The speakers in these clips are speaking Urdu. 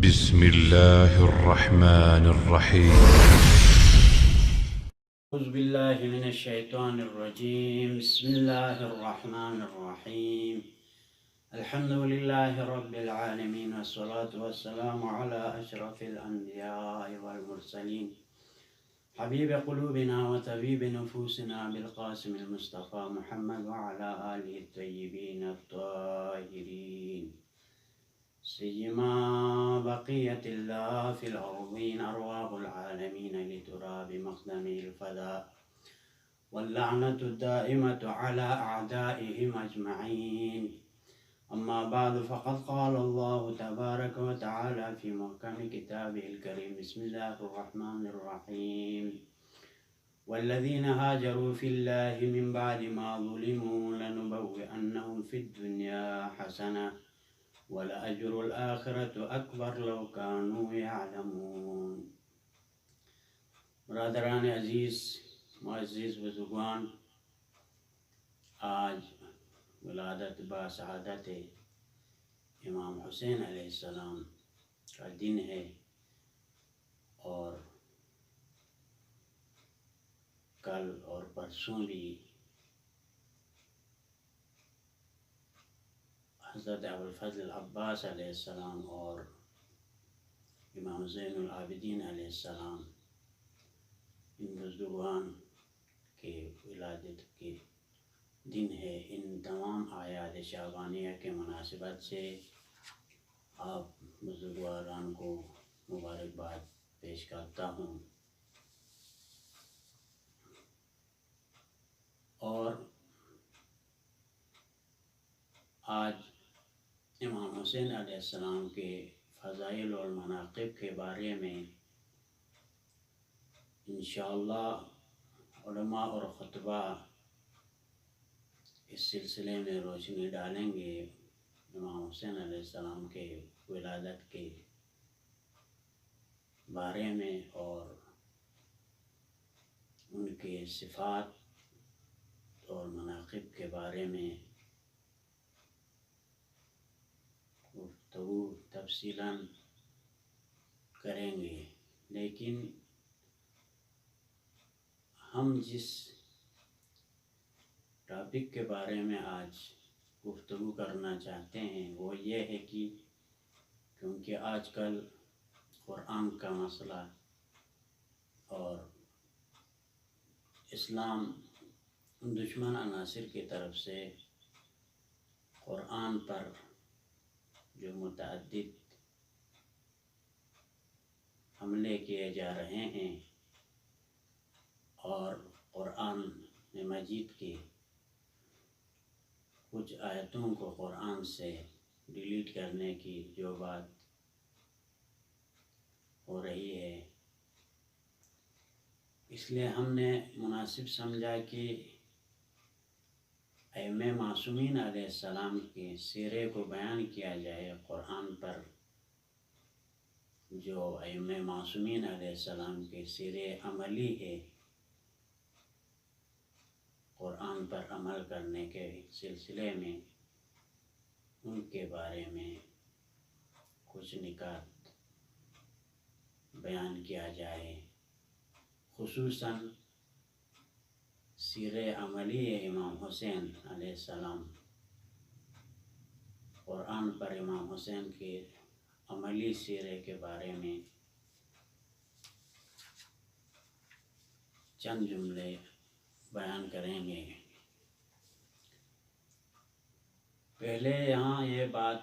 بسم الله الرحمن الرحيم. أعوذ بالله من الشيطان الرجيم. بسم الله الرحمن الرحيم. الحمد لله رب العالمين، والصلاة والسلام على أشرف الأنبياء والمرسلين، حبيب قلوبنا وطبيب نفوسنا بالقاسم المصطفى محمد وعلى آله الطيبين الطاهرين، سيما بقية الله في الأرضين، أرواح العالمين لتراب مقدم الفداء، واللعنة الدائمة على أعدائهم أجمعين. أما بعد، فقد قال الله تبارك وتعالى في محكم كتابه الكريم: بسم الله الرحمن الرحيم. والذين هاجروا في الله من بعد ما ظلموا لنبوئنهم في الدنيا حسنة ولأجر الآخرة أكبر لو كانوا يعلمون. برادران عزیز، معزز بزرگان، آج ولادت با سعادت امام حسین علیہ السلام کا دن ہے، اور کل اور پرسوں بھی حضرت ابوالفضل عباس علیہ السلام اور امام زین العابدین علیہ السلام، ان بزرگان کے ولادت کے دن ہے۔ ان تمام اعیاد شعبانیہ کے مناسبت سے آپ بزرگواران کو مبارکباد پیش کرتا ہوں، اور آج امام حسین علیہ السلام کے فضائل اور مناقب کے بارے میں انشاءاللہ علماء اور خطبہ اس سلسلے میں روشنی ڈالیں گے، امام حسین علیہ السلام کے ولادت کے بارے میں اور ان کے صفات اور مناقب کے بارے میں گفتگو تفصیلاً کریں گے۔ لیکن ہم جس ٹاپک کے بارے میں آج گفتگو کرنا چاہتے ہیں وہ یہ ہے کہ کیونکہ آج کل قرآن کا مسئلہ اور اسلام دشمن عناصر کی طرف سے قرآن پر جو متعدد حملے کیے جا رہے ہیں اور قرآن مجید کی کچھ آیتوں کو قرآن سے ڈیلیٹ کرنے کی جو بات ہو رہی ہے، اس لیے ہم نے مناسب سمجھا کہ ائمہ معصومین علیہ السلام کے سیرے کو بیان کیا جائے۔ قرآن پر جو ائمہ معصومین علیہ السلام کے سیرے عملی ہے، قرآن پر عمل کرنے کے سلسلے میں ان کے بارے میں کچھ نکات بیان کیا جائے، خصوصاً سیرے عملی امام حسین علیہ السلام، قرآن پر امام حسین کے عملی سیرے کے بارے میں چند جملے بیان کریں گے۔ پہلے یہاں یہ بات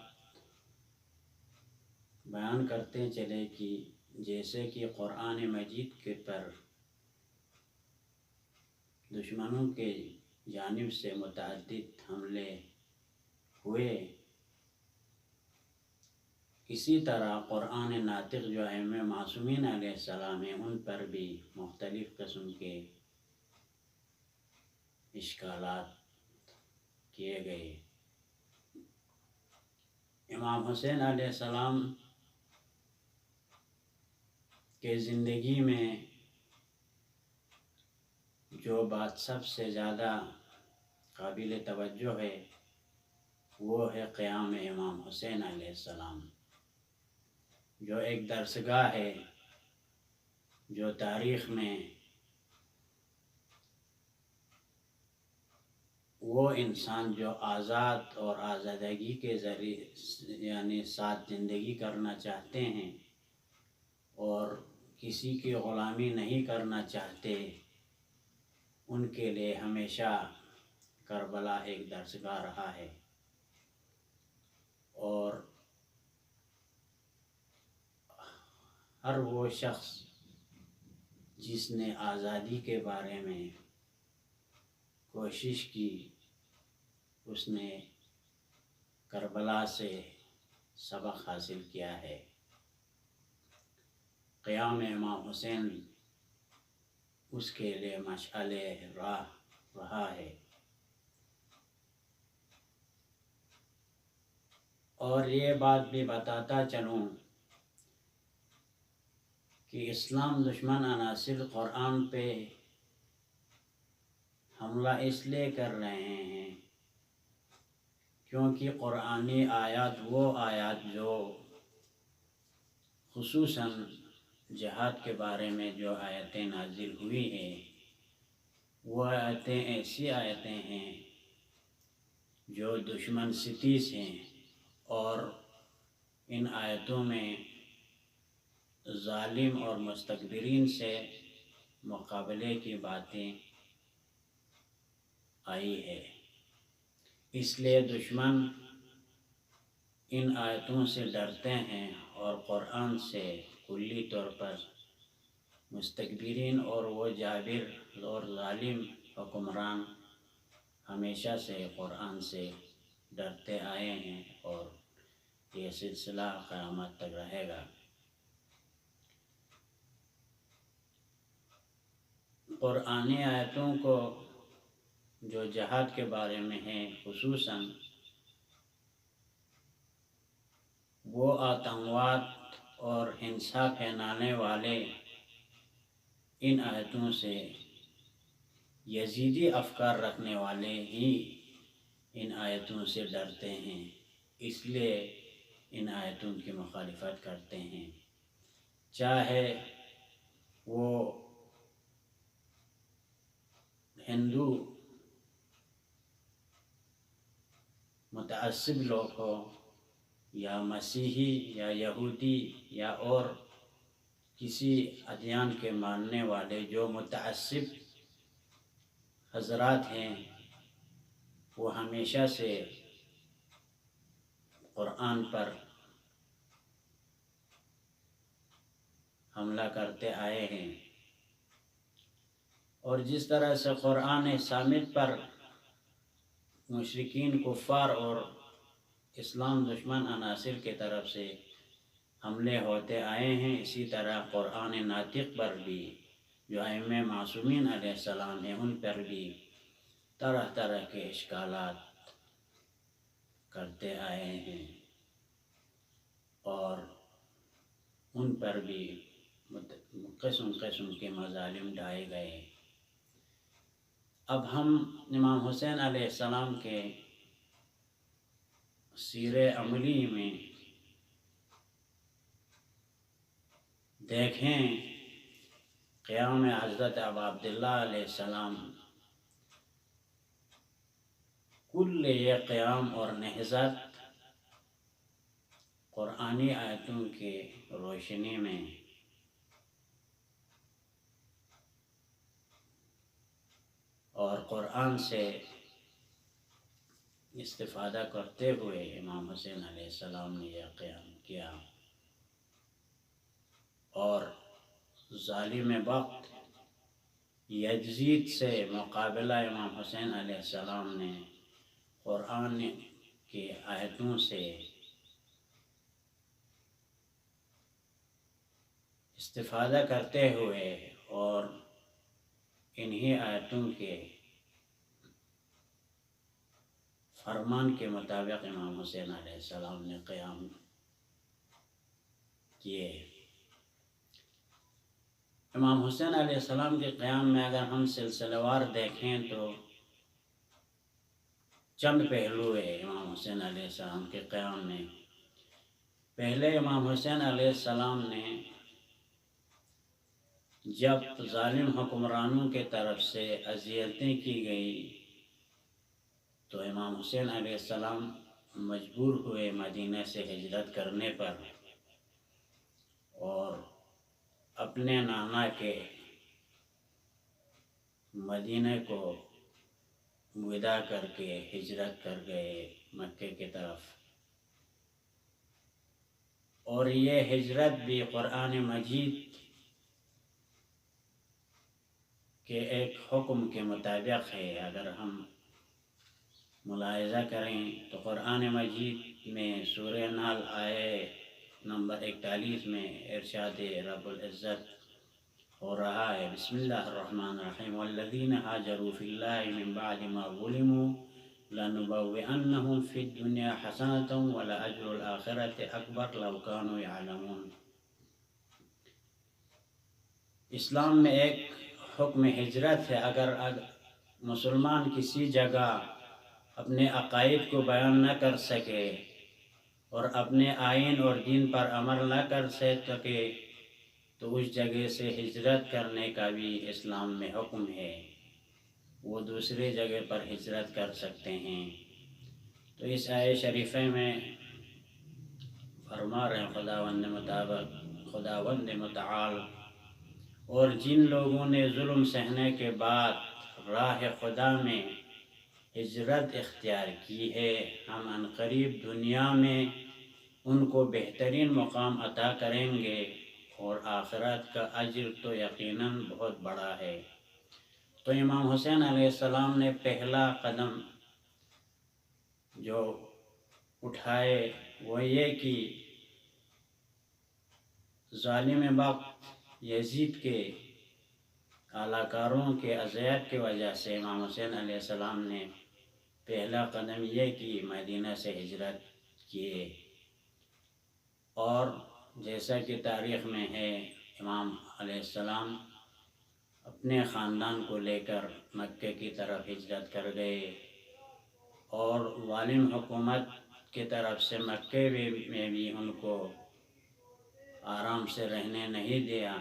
بیان کرتے چلے کہ جیسے کہ قرآن مجید کے پر دشمنوں کے جانب سے متعدد حملے ہوئے، اسی طرح قرآن ناطق جو ائمہ معصومین علیہ السلام ہیں ان پر بھی مختلف قسم کے اشکالات کیے گئے۔ امام حسین علیہ السلام کے زندگی میں جو بات سب سے زیادہ قابل توجہ ہے وہ ہے قیام امام حسین علیہ السلام۔ جو ایک درسگاہ ہے جو تاریخ میں وہ انسان جو آزاد اور آزادگی کے ذریعے یعنی ساتھ زندگی کرنا چاہتے ہیں اور کسی کی غلامی نہیں کرنا چاہتے، ان کے لیے ہمیشہ کربلا ایک درسگاہ رہا ہے۔ اور ہر وہ شخص جس نے آزادی کے بارے میں کوشش کی، اس نے کربلا سے سبق حاصل کیا ہے۔ قیام امام حسین اس کے لیے مشعل راہ رہا ہے۔ اور یہ بات بھی بتاتا چلوں کہ اسلام دشمن عناصر قرآن پہ حملہ اس لیے کر رہے ہیں کیونکہ قرآنی آیات وہ آیات جو خصوصاً جہاد کے بارے میں جو آیتیں نازل ہوئی ہیں، وہ آیتیں ایسی آیتیں ہیں جو دشمن ستیز ہیں، اور ان آیتوں میں ظالم اور مستکبرین سے مقابلے کی باتیں آئی ہے۔ اس لیے دشمن ان آیتوں سے ڈرتے ہیں اور قرآن سے کلی طور پر مستکبرین اور وہ جابر اور ظالم حکمران ہمیشہ سے قرآن سے ڈرتے آئے ہیں، اور یہ سلسلہ قیامت تک رہے گا۔ قرآنی آیتوں کو جو جہاد کے بارے میں ہیں، خصوصاً وہ آتنکواد اور ہنسا پھیلانے والے ان آیتوں سے یزیدی افکار رکھنے والے ہی ان آیتوں سے ڈرتے ہیں، اس لیے ان آیتوں کی مخالفت کرتے ہیں، چاہے وہ ہندو متعصب لوگ ہو یا مسیحی یا یہودی یا اور کسی ادیان کے ماننے والے جو متعصب حضرات ہیں، وہ ہمیشہ سے قرآن پر حملہ کرتے آئے ہیں۔ اور جس طرح سے قرآن صامت پر مشرکین کفار اور اسلام دشمن عناصر کی طرف سے حملے ہوتے آئے ہیں، اسی طرح قرآن ناطق پر بھی جو ائمہ معصومین علیہ السلام ہیں، ان پر بھی طرح طرح کے اشکالات کرتے آئے ہیں، اور ان پر بھی قسم قسم کے مظالم ڈھائے گئے۔ اب ہم امام حسین علیہ السلام کے سیر عملی میں دیکھیں قیام حضرت ابا عبداللہ علیہ السلام، کل یہ قیام اور نہضت قرآنی آیتوں کی روشنی میں اور قرآن سے استفادہ کرتے ہوئے امام حسین علیہ السلام نے یہ قیام کیا، اور ظالم وقت یزید سے مقابلہ امام حسین علیہ السلام نے قرآن کی آیتوں سے استفادہ کرتے ہوئے اور انہی آیتوں کے فرمان کے مطابق امام حسین علیہ السلام نے قیام کیے۔ امام حسین علیہ السلام کے قیام میں اگر ہم سلسلہ وار دیکھیں تو چند پہلو ہے امام حسین علیہ السلام کے قیام میں۔ پہلے امام حسین علیہ السلام نے جب ظالم حکمرانوں کے طرف سے اذیتیں کی گئی تو امام حسین علیہ السلام مجبور ہوئے مدینہ سے ہجرت کرنے پر اور اپنے نانا کے مدینہ کو وداع کر کے ہجرت کر گئے مکے کی طرف۔ اور یہ ہجرت بھی قرآن مجید کے ایک حکم کے مطابق ہے۔ اگر ہم ملاحظہ کریں تو قرآن مجید میں سورہ نحل آیت نمبر 41 میں ارشاد رب العزت ہو رہا ہے، بسم اللہ الرحمن الرحیم، والذین ہاجروا فی اللہ من بعد ما ظلموا لنبوئنہم فی الدنیا حسنۃ ولأجر الآخرۃ اکبر لو کانوا یعلمون۔ اسلام میں ایک حکم ہجرت ہے۔ اگر مسلمان کسی جگہ اپنے عقائد کو بیان نہ کر سکے اور اپنے آئین اور دین پر عمل نہ کر سکے تو اس جگہ سے ہجرت کرنے کا بھی اسلام میں حکم ہے، وہ دوسرے جگہ پر ہجرت کر سکتے ہیں۔ تو اس آیت شریفہ میں فرما رہے ہیں خداوند متعال، اور جن لوگوں نے ظلم سہنے کے بعد راہ خدا میں ہجرت اختیار کی ہے، ہم عنقریب دنیا میں ان کو بہترین مقام عطا کریں گے اور آخرت کا اجر تو یقیناً بہت بڑا ہے۔ تو امام حسین علیہ السلام نے پہلا قدم جو اٹھائے وہ یہ کہ ظالم وقت یزید کے اعلی کاروں کے اذیت کی وجہ سے امام حسین علیہ السلام نے پہلا قدم یہ کہ مدینہ سے ہجرت کیے۔ اور جیسا کہ تاریخ میں ہے، امام علیہ السلام اپنے خاندان کو لے کر مکے کی طرف ہجرت کر گئے اور ظالم حکومت کی طرف سے مکے میں بھی ان کو آرام سے رہنے نہیں دیا،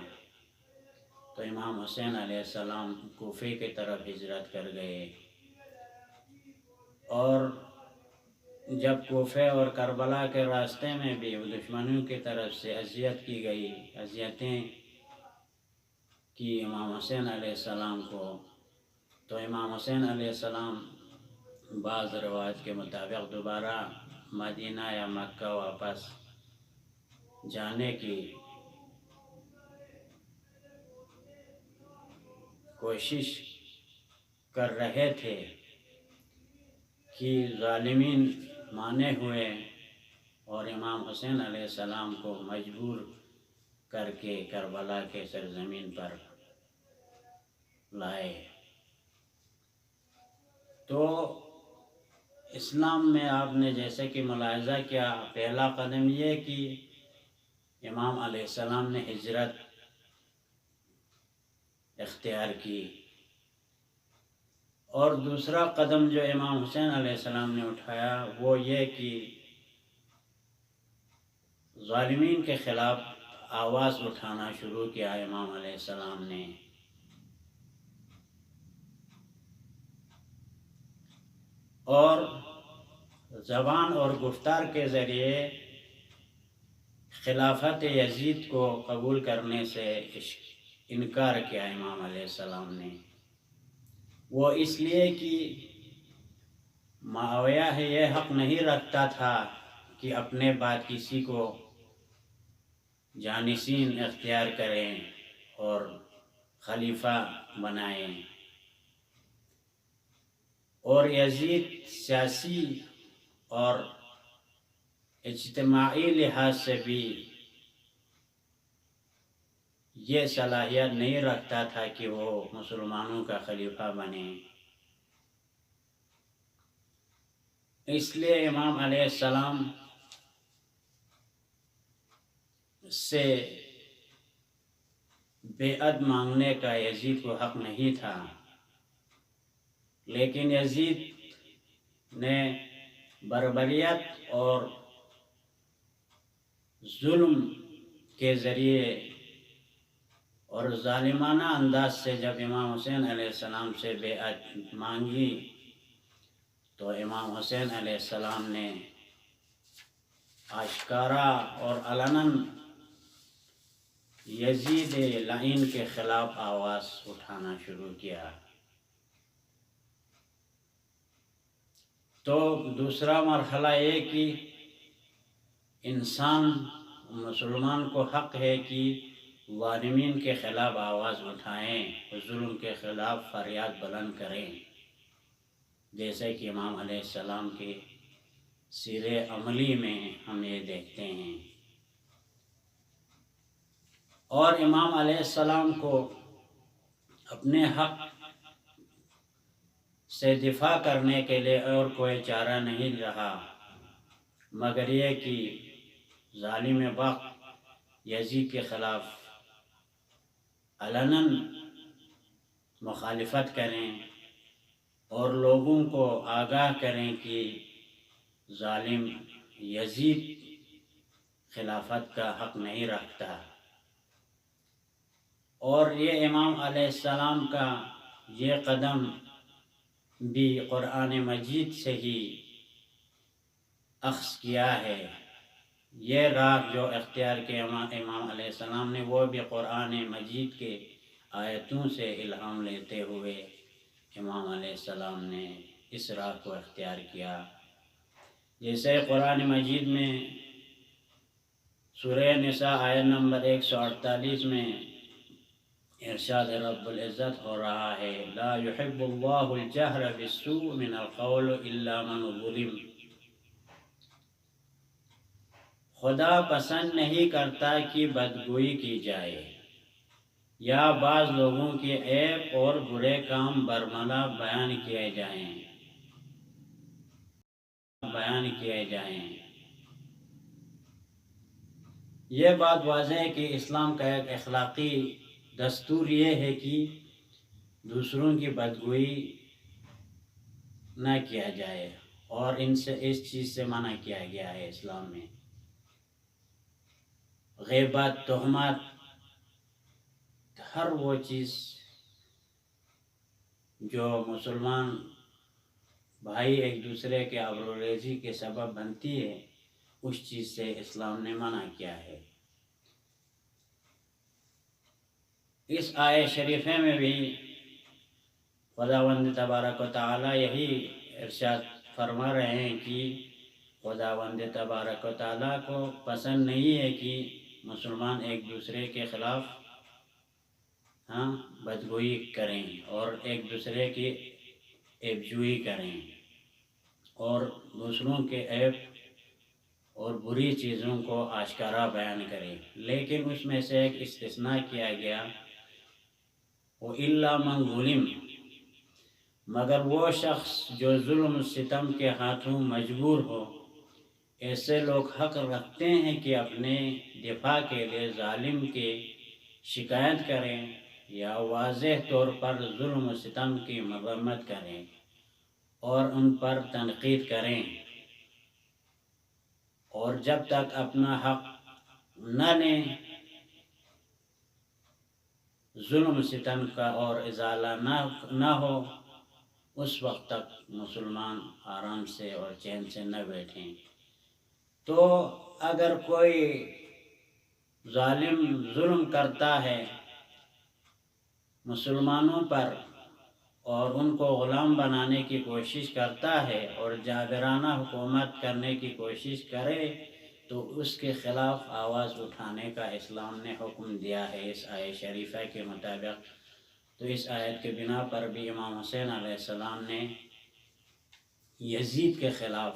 تو امام حسین علیہ السلام کوفے کی طرف ہجرت کر گئے۔ اور جب کوفے اور کربلا کے راستے میں بھی دشمنوں کی طرف سے اذیتیں کی امام حسین علیہ السلام کو، تو امام حسین علیہ السلام بعض روایت کے مطابق دوبارہ مدینہ یا مکہ واپس جانے کی کوشش کر رہے تھے کہ ظالمین مانے ہوئے اور امام حسین علیہ السلام کو مجبور کر کے کربلا کے سرزمین پر لائے۔ تو اسلام میں آپ نے جیسے کہ ملاحظہ کیا، پہلا قدم یہ کہ امام علیہ السلام نے ہجرت اختیار کی، اور دوسرا قدم جو امام حسین علیہ السلام نے اٹھایا وہ یہ کہ ظالمین کے خلاف آواز اٹھانا شروع کیا امام علیہ السلام نے۔ اور زبان اور گفتار کے ذریعے خلافت یزید کو قبول کرنے سے انکار کیا امام علیہ السلام نے، وہ اس لیے کہ معاویہ یہ حق نہیں رکھتا تھا کہ اپنے بعد کسی کو جانشین اختیار کریں اور خلیفہ بنائیں، اور یزید سیاسی اور اجتماعی لحاظ سے بھی یہ صلاحیت نہیں رکھتا تھا کہ وہ مسلمانوں کا خلیفہ بنے۔ اس لیے امام علیہ السلام سے بیعت مانگنے کا یزید کو حق نہیں تھا، لیکن یزید نے بربریت اور ظلم کے ذریعے اور ظالمانہ انداز سے جب امام حسین علیہ السلام سے بیعت مانگی تو امام حسین علیہ السلام نے آشکارا اور علناً یزید لعین کے خلاف آواز اٹھانا شروع کیا۔ تو دوسرا مرحلہ یہ کہ انسان مسلمان کو حق ہے کہ ظالمین کے خلاف آواز اٹھائیں، ظلم کے خلاف فریاد بلند کریں، جیسے کہ امام علیہ السلام کے سیر عملی میں ہم یہ دیکھتے ہیں۔ اور امام علیہ السلام کو اپنے حق سے دفاع کرنے کے لیے اور کوئی چارہ نہیں رہا مگر یہ کہ ظالم وقت یزید کے خلاف علناً مخالفت کریں اور لوگوں کو آگاہ کریں کہ ظالم یزید خلافت کا حق نہیں رکھتا۔ اور یہ امام علیہ السلام کا یہ قدم بھی قرآن مجید سے ہی اخذ کیا ہے۔ یہ راہ جو اختیار کے امام علیہ السلام نے وہ بھی قرآن مجید کے آیتوں سے الہام لیتے ہوئے امام علیہ السلام نے اس راہ کو اختیار کیا۔ جیسے قرآن مجید میں سورہ نساء آیت نمبر 148 میں ارشاد رب العزت ہو رہا ہے، لا يحب اللہ الجہر بالسوء من القول الا من ظلم۔ خدا پسند نہیں کرتا کہ بدگوئی کی جائے یا بعض لوگوں کے عیب اور برے کام برملا بیان کیے جائیں۔ یہ بات واضح ہے کہ اسلام کا ایک اخلاقی دستور یہ ہے کہ دوسروں کی بدگوئی نہ کیا جائے، اور اس چیز سے منع کیا گیا ہے اسلام میں۔ غیبت، تہمت، ہر وہ چیز جو مسلمان بھائی ایک دوسرے کے آبروریزی کے سبب بنتی ہے، اس چیز سے اسلام نے منع کیا ہے۔ اس آیت شریفے میں بھی خداوند تبارک و تعالی یہی ارشاد فرما رہے ہیں کہ خداوند تبارک و تعالی کو پسند نہیں ہے کہ مسلمان ایک دوسرے کے خلاف بدگوئی کریں اور ایک دوسرے کی عیبجوئی کریں اور دوسروں کے عیب اور بری چیزوں کو آشکارا بیان کریں۔ لیکن اس میں سے ایک استثناء کیا گیا، وَإِلَّا مَنْ ظُلِمَ، مگر وہ شخص جو ظلم و ستم کے ہاتھوں مجبور ہو۔ ایسے لوگ حق رکھتے ہیں کہ اپنے دفاع کے لیے ظالم کی شکایت کریں یا واضح طور پر ظلم و ستم کی مذمت کریں اور ان پر تنقید کریں، اور جب تک اپنا حق نہ لیں، ظلم و ستم کا اور ازالہ نہ ہو، اس وقت تک مسلمان آرام سے اور چین سے نہ بیٹھیں۔ تو اگر کوئی ظالم ظلم کرتا ہے مسلمانوں پر اور ان کو غلام بنانے کی کوشش کرتا ہے اور جابرانہ حکومت کرنے کی کوشش کرے، تو اس کے خلاف آواز اٹھانے کا اسلام نے حکم دیا ہے اس آیت شریفہ کے مطابق۔ تو اس آیت کے بنا پر بھی امام حسین علیہ السلام نے یزید کے خلاف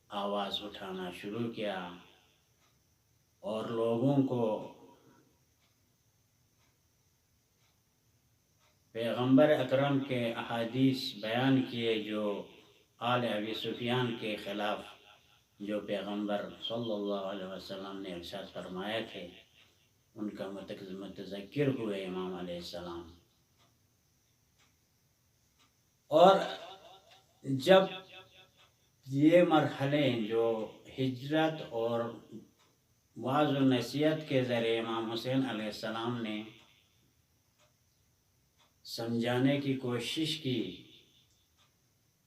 آواز اٹھانا شروع کیا اور لوگوں کو پیغمبر اکرم کے احادیث بیان کیے جو آل ابی سفیان کے خلاف جو پیغمبر صلی اللہ علیہ وسلم نے ارشاد فرمائے تھے، ان کا متذکر ہوئے امام علیہ السلام۔ اور جب یہ مرحلے جو ہجرت اور وعظ و نصیحت کے ذریعے امام حسین علیہ السلام نے سمجھانے کی کوشش کی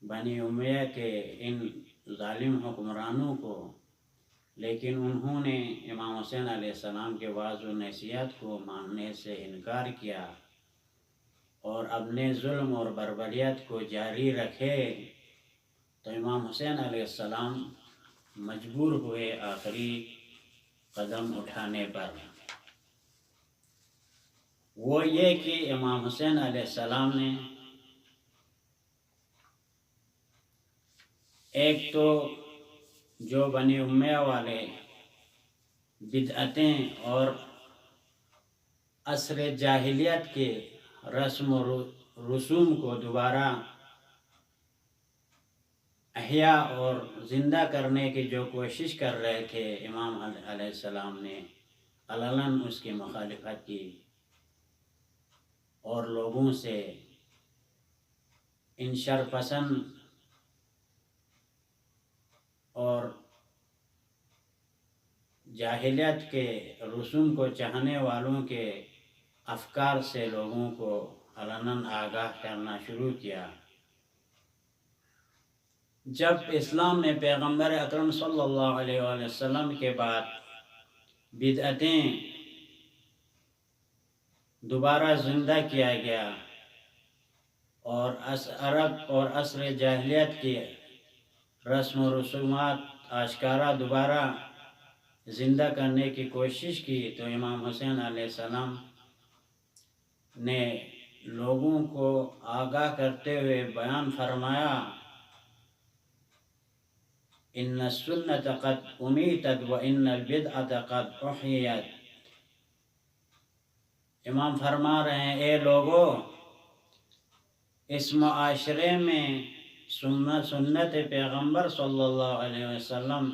بنی امیہ کے ان ظالم حکمرانوں کو، لیکن انہوں نے امام حسین علیہ السلام کے وعظ و نصیحت کو ماننے سے انکار کیا اور اپنے ظلم اور بربریت کو جاری رکھے، تو امام حسین علیہ السلام مجبور ہوئے آخری قدم اٹھانے پر۔ وہ یہ کہ امام حسین علیہ السلام نے ایک تو جو بنی امیہ والے بدعتیں اور عصر جاہلیت کے رسم و رسوم کو دوبارہ احیاء اور زندہ کرنے کی جو کوشش کر رہے تھے، امام علیہ السلام نے علناً اس کی مخالفت کی اور لوگوں سے ان شرپسند اور جاہلیت کے رسوم کو چاہنے والوں کے افکار سے لوگوں کو علناً آگاہ کرنا شروع کیا۔ جب اسلام میں پیغمبر اکرم صلی اللہ علیہ وآلہ وسلم کے بعد بدعتیں دوبارہ زندہ کیا گیا اور عرب اور عصر جاہلیت کی رسم و رسومات آشکارا دوبارہ زندہ کرنے کی کوشش کی، تو امام حسین علیہ السلام نے لوگوں کو آگاہ کرتے ہوئے بیان فرمایا، ان السنت قد امیتت و ان البدعت قد احیت۔ امام فرما رہے ہیں، اے لوگو، اس معاشرے میں سنت پیغمبر صلی اللہ علیہ وسلم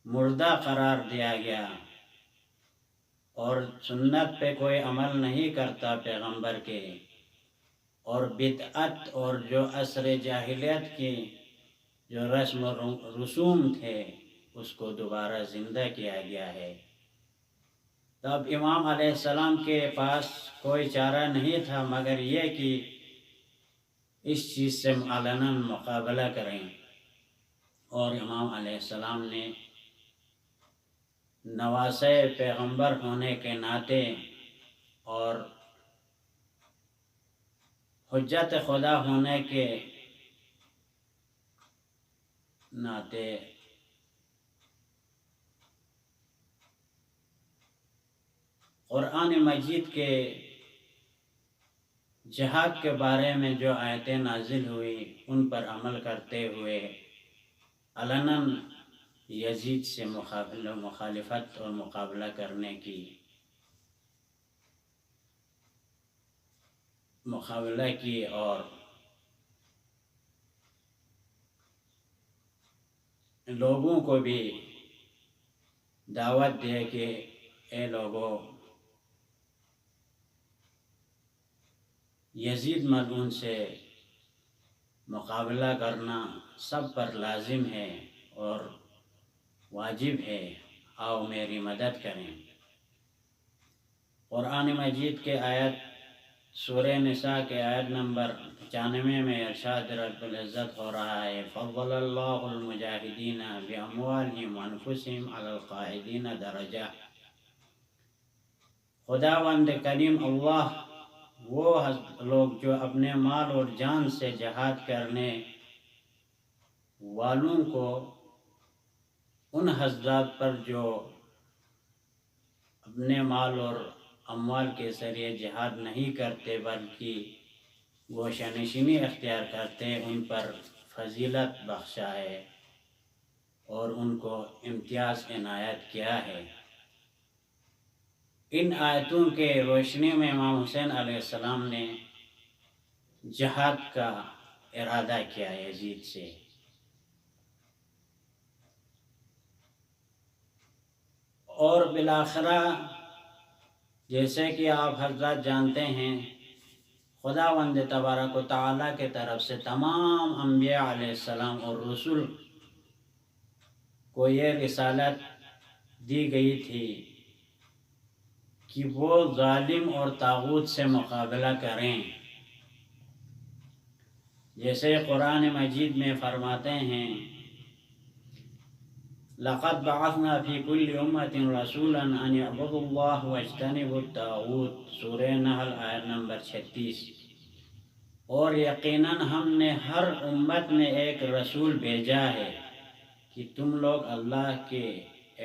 مردہ قرار دیا گیا اور سنت پہ کوئی عمل نہیں کرتا پیغمبر کے، اور بدعت اور جو عصر جاہلیت کی جو رسم و رسوم تھے اس کو دوبارہ زندہ کیا گیا ہے۔ تب امام علیہ السلام کے پاس کوئی چارہ نہیں تھا مگر یہ کہ اس چیز سے علناً مقابلہ کریں، اور امام علیہ السلام نے نواسۂ پیغمبر ہونے کے ناطے اور حجت خدا ہونے کے ناطے قرآن مجید کے جہاد کے بارے میں جو آیتیں نازل ہوئی ان پر عمل کرتے ہوئے علناً یزید سے مخالفت اور مقابلہ کرنے کی اور لوگوں کو بھی دعوت دے کہ اے لوگوں، یزید ملعون سے مقابلہ کرنا سب پر لازم ہے اور واجب ہے، آؤ میری مدد کریں۔ قرآن مجید کے آیت سورہ نساء کے آیت نمبر 95 میں ارشاد رب العزت ہو رہا ہے، فضل اللہ المجاہدین باموالہم وانفسہم علی القاعدین درجہ۔ خداوند کریم اللہ وہ لوگ جو اپنے مال اور جان سے جہاد کرنے والوں کو ان حضرات پر جو اپنے مال اور اموال کے ذریعے جہاد نہیں کرتے بلکہ گوشہ نشینی اختیار کرتے، ان پر فضیلت بخشا ہے اور ان کو امتیاز عنایت کیا ہے۔ ان آیتوں کے روشنی میں امام حسین علیہ السلام نے جہاد کا ارادہ کیا یزید سے، اور بالآخرہ جیسے کہ آپ حضرات جانتے ہیں، خداوند تبارک و تعالیٰ کے طرف سے تمام انبیاء علیہ السلام اور رسول کو یہ رسالت دی گئی تھی کہ وہ ظالم اور طاغوت سے مقابلہ کریں، جیسے قرآن مجید میں فرماتے ہیں لقد بعثنا فی کل امت رسولا ان اعبدوا اللہ واجتنبوا الطاغوت، سورہ نحل آیت نمبر 36۔ اور یقیناً ہم نے ہر امت میں ایک رسول بھیجا ہے کہ تم لوگ اللہ کے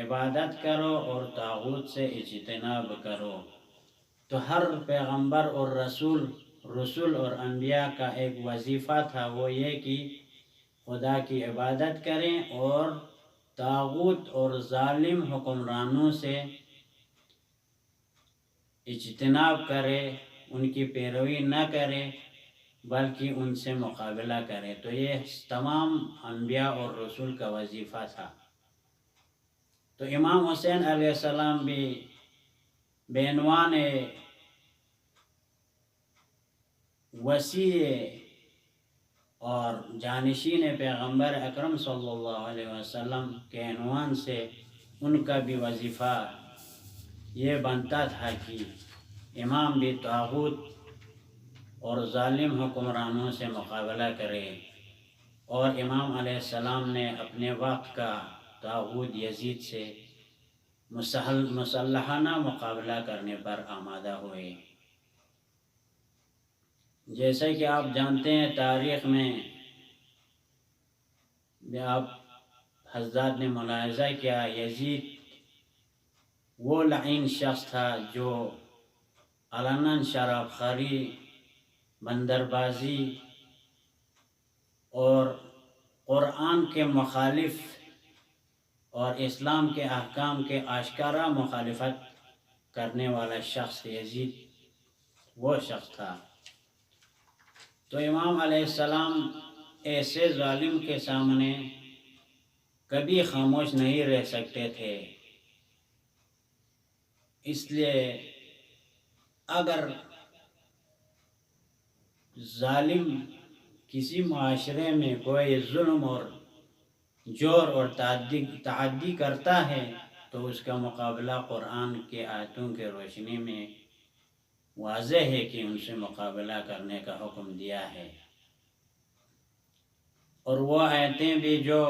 عبادت کرو اور طاغوت سے اجتناب کرو۔ تو ہر پیغمبر اور رسول اور انبیاء کا ایک وظیفہ تھا، وہ یہ کہ خدا کی عبادت کریں اور طاغوت اور ظالم حکمرانوں سے اجتناب کرے، ان کی پیروی نہ کرے بلکہ ان سے مقابلہ کرے۔ تو یہ تمام انبیاء اور رسول کا وظیفہ تھا۔ تو امام حسین علیہ السلام بھی بعنوان وسیع اور جانشین پیغمبر اکرم صلی اللہ علیہ وسلم کے عنوان سے ان کا بھی وظیفہ یہ بنتا تھا کہ امام بھی طاغوت اور ظالم حکمرانوں سے مقابلہ کرے، اور امام علیہ السلام نے اپنے وقت کا طاغوت یزید سے مسلحانہ مقابلہ کرنے پر آمادہ ہوئے۔ جیسے کہ آپ جانتے ہیں تاریخ میں آپ حضرات نے ملاحظہ کیا، یزید وہ لعین شخص تھا جو علناً شراب خوری، بندربازی اور قرآن کے مخالف اور اسلام کے احکام کے آشکارا مخالفت کرنے والا شخص یزید وہ شخص تھا۔ تو امام علیہ السلام ایسے ظالم کے سامنے کبھی خاموش نہیں رہ سکتے تھے، اس لیے اگر ظالم کسی معاشرے میں کوئی ظلم اور جور اور تعدی کرتا ہے تو اس کا مقابلہ قرآن کے آیتوں کے روشنی میں واضح ہے کہ ان سے مقابلہ کرنے کا حکم دیا ہے۔ اور وہ آیتیں بھی جو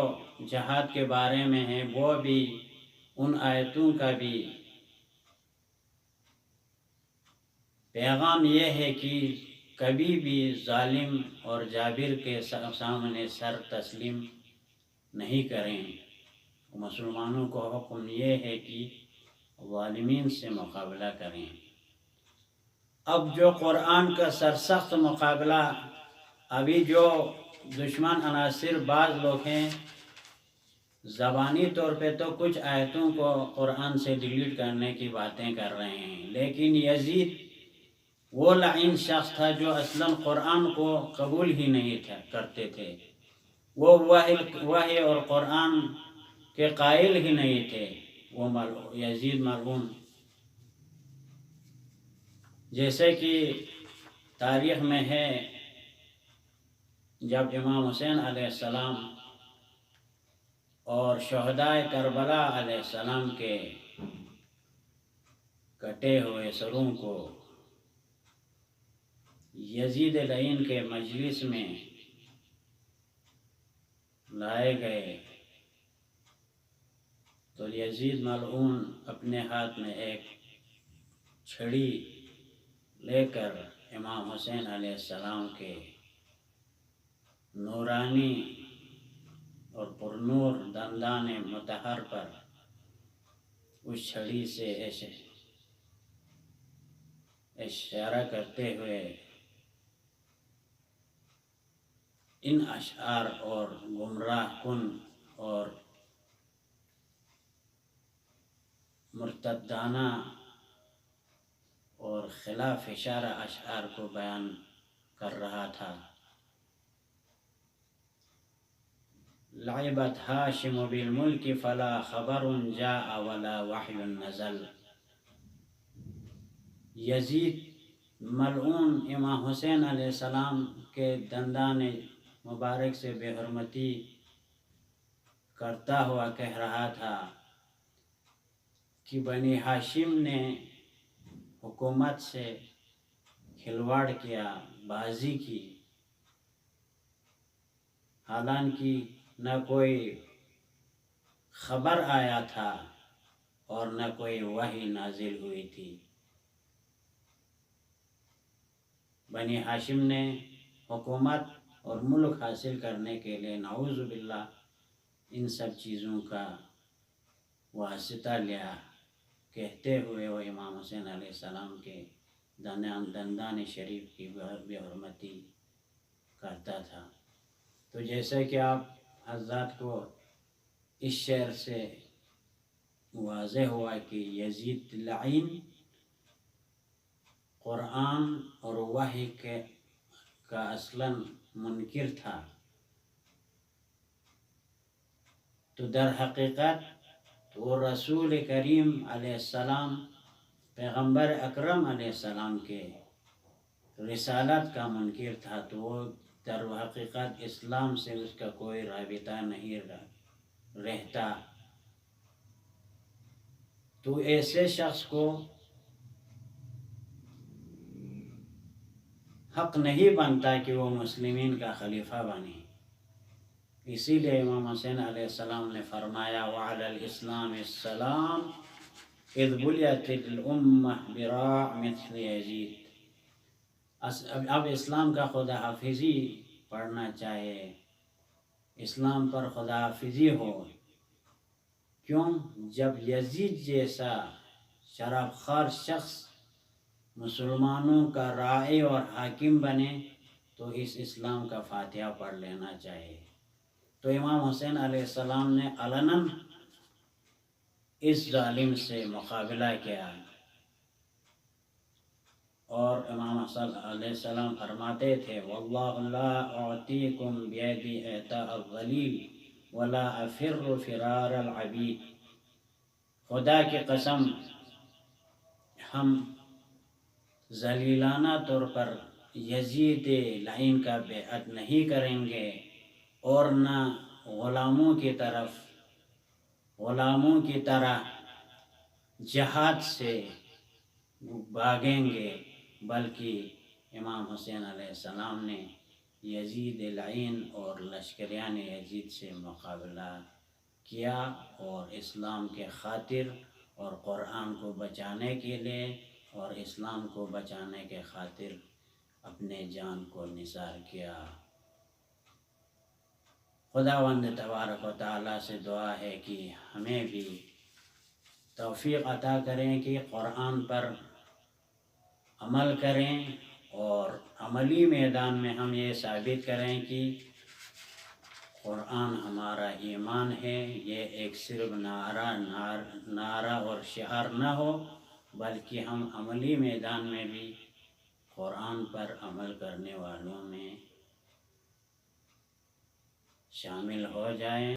جہاد کے بارے میں ہیں، وہ بھی ان آیتوں کا بھی پیغام یہ ہے کہ کبھی بھی ظالم اور جابر کے سامنے سر تسلیم نہیں کریں۔ مسلمانوں کو حکم یہ ہے کہ ظالمین سے مقابلہ کریں۔ اب جو قرآن کا سرسخت مقابلہ، ابھی جو دشمن عناصر بعض لوگ ہیں زبانی طور پہ تو کچھ آیتوں کو قرآن سے ڈیلیٹ کرنے کی باتیں کر رہے ہیں، لیکن یزید وہ لعین شخص تھا جو اصلاً قرآن کو قبول ہی نہیں کرتے تھے، وہ وحی اور قرآن کے قائل ہی نہیں تھے، وہ یزید ملعون۔ جیسے کہ تاریخ میں ہے جب امام حسین علیہ السلام اور شہدائے کربلا علیہ السلام کے کٹے ہوئے سروں کو یزید لعین کے مجلس میں لائے گئے تو یزید ملعون اپنے ہاتھ میں ایک چھڑی لے کر امام حسین علیہ السلام کے نورانی اور پرنور دندان مطہر پر اس چھڑی سے اشارہ کرتے ہوئے ان اشعار اور گمراہ کن اور مرتدانہ اور خلاف اشارہ اشعار کو بیان کر رہا تھا۔ لعبت ہاشم بالملک فلا خبر جاء ولا وحی نزل۔ یزید ملعون امام حسین علیہ السلام کے دندان مبارک سے بے حرمتی کرتا ہوا کہہ رہا تھا کہ بنی ہاشم نے حکومت سے کھلواڑ کیا، بازی کی، حالانکہ نہ کوئی خبر آیا تھا اور نہ کوئی وحی نازل ہوئی تھی۔ بنی ہاشم نے حکومت اور ملک حاصل کرنے کے لیے نعوذ باللہ ان سب چیزوں کا واسطہ لیا، کہتے ہوئے وہ امام حسین علیہ السلام کے دندان شریف کی بے حرمتی کرتا تھا۔ تو جیسا کہ آپ حضرات کو اس شعر سے واضح ہوا کہ یزید لعین قرآن اور وحی کا اصلاً منکر تھا، تو در حقیقت وہ رسول کریم علیہ السلام، پیغمبر اکرم علیہ السلام کے رسالت کا منکر تھا، تو وہ در حقیقت اسلام سے اس کا کوئی رابطہ نہیں رہتا۔ تو ایسے شخص کو حق نہیں بنتا کہ وہ مسلمین کا خلیفہ بنے۔ اسی لیے امام حسین علیہ السلام نے فرمایا وعلی الاسلام السلام اذ بلیت الامہ براع مثل یزید۔ اب اسلام کا خدا حافظی پڑھنا چاہیے، اسلام پر خدا حافظی ہو۔ کیوں؟ جب یزید جیسا شراب خوار شخص مسلمانوں کا راعی اور حاکم بنے تو اس اسلام کا فاتحہ پڑھ لینا چاہیے۔ تو امام حسین علیہ السلام نے علناً اس ظالم سے مقابلہ کیا، اور امام حسین علیہ السلام فرماتے تھے واللہ لا اعطیکم بیدی اعطاء الذلیل ولا افر فرار العبید۔ خدا کی قسم ہم ذلیلانہ طور پر یزید لعین کا بیعت نہیں کریں گے اور نہ غلاموں کی طرح جہاد سے بھاگیں گے، بلکہ امام حسین علیہ السلام نے یزید لعین اور لشکریان یزید سے مقابلہ کیا، اور اسلام کے خاطر اور قرآن کو بچانے کے لیے اور اسلام کو بچانے کے خاطر اپنے جان کو نثار کیا۔ خداوند تبارک و تعالیٰ سے دعا ہے کہ ہمیں بھی توفیق عطا کریں کہ قرآن پر عمل کریں اور عملی میدان میں ہم یہ ثابت کریں کہ قرآن ہمارا ایمان ہے، یہ ایک صرف نعرہ اور شعار نہ ہو، بلکہ ہم عملی میدان میں بھی قرآن پر عمل کرنے والوں میں شامل ہو جائیں۔